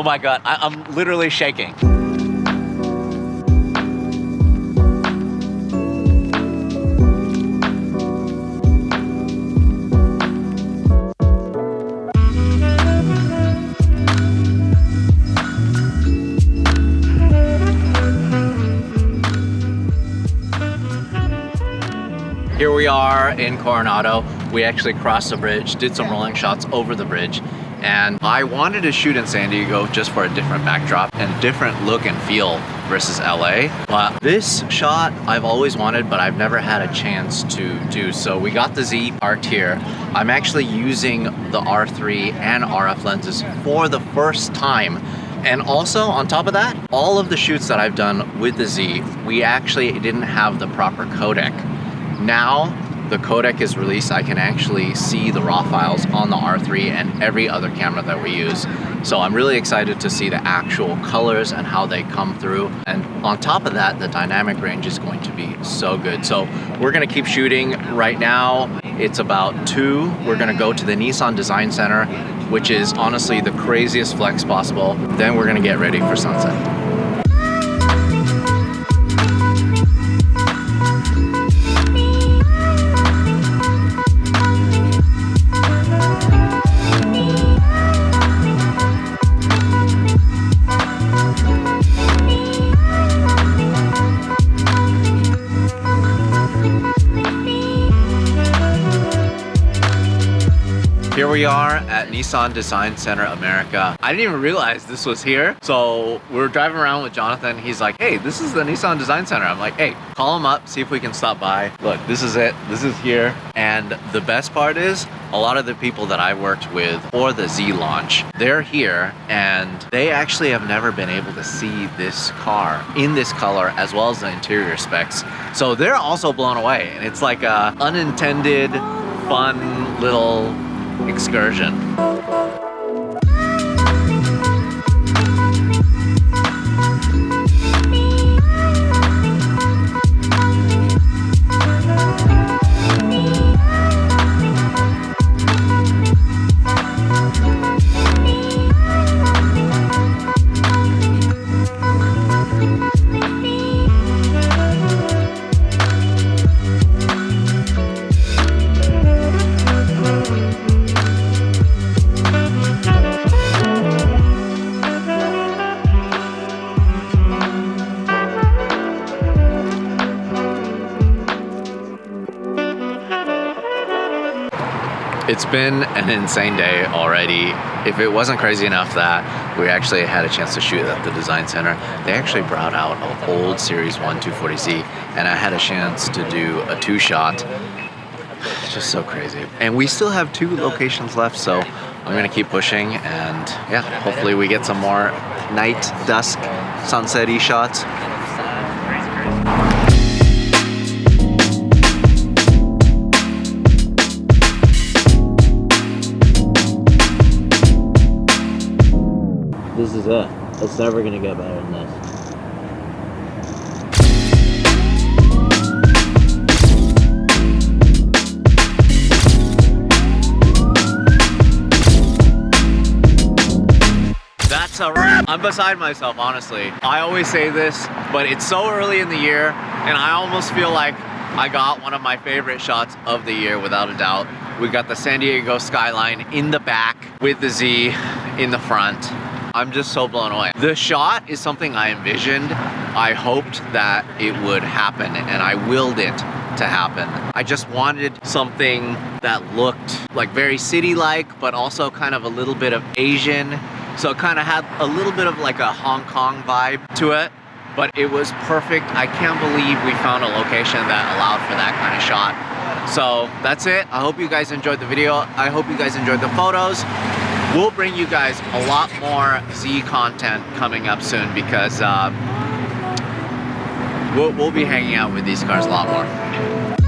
Oh my God, I'm literally shaking. Here we are in Coronado. We actually crossed the bridge, did some rolling shots over the bridge, and I wanted to shoot in San Diego just for a different backdrop and different look and feel versus LA. But this shot I've always wanted, but I've never had a chance to do. So we got the Z parked here. I'm actually using the R3 and RF lenses for the first time. And also on top of that, all of the shoots that I've done with the Z, we actually didn't have the proper codec. Now the codec is released, I can actually see the raw files on the R3 and every other camera that we use. So I'm really excited to see the actual colors and how they come through. And on top of that, the dynamic range is going to be so good. So we're gonna keep shooting right now. It's about 2. We're gonna go to the Nissan Design Center, which is honestly the craziest flex possible. Then we're gonna get ready for sunset. Here we are at Nissan Design Center America. I didn't even realize this was here. So we were driving around with Jonathan. He's like, hey, this is the Nissan Design Center. I'm like, hey, call him up, see if we can stop by. Look, this is it. This is here. And the best part is a lot of the people that I worked with for the Z launch, they're here and they actually have never been able to see this car in this color as well as the interior specs. So they're also blown away. And it's like a unintended, fun little excursion. It's been an insane day already. If it wasn't crazy enough that we actually had a chance to shoot at the Design Center, they actually brought out an old Series 1 240Z and I had a chance to do a 2-shot. It's just so crazy. And we still have 2 locations left, so I'm gonna keep pushing and yeah, hopefully we get some more night, dusk, sunset-y shots. This is it. It's never gonna get better than this. That's a wrap. I'm beside myself, honestly. I always say this, but it's so early in the year, and I almost feel like I got one of my favorite shots of the year, without a doubt. We got the San Diego skyline in the back with the Z in the front. I'm just so blown away. The shot is something I envisioned. I hoped that it would happen, and I willed it to happen. I just wanted something that looked like very city-like, but also kind of a little bit of Asian. So it kind of had a little bit of like a Hong Kong vibe to it, but it was perfect. I can't believe we found a location that allowed for that kind of shot. So that's it. I hope you guys enjoyed the video. I hope you guys enjoyed the photos. We'll bring you guys a lot more Z content coming up soon because we'll be hanging out with these cars a lot more.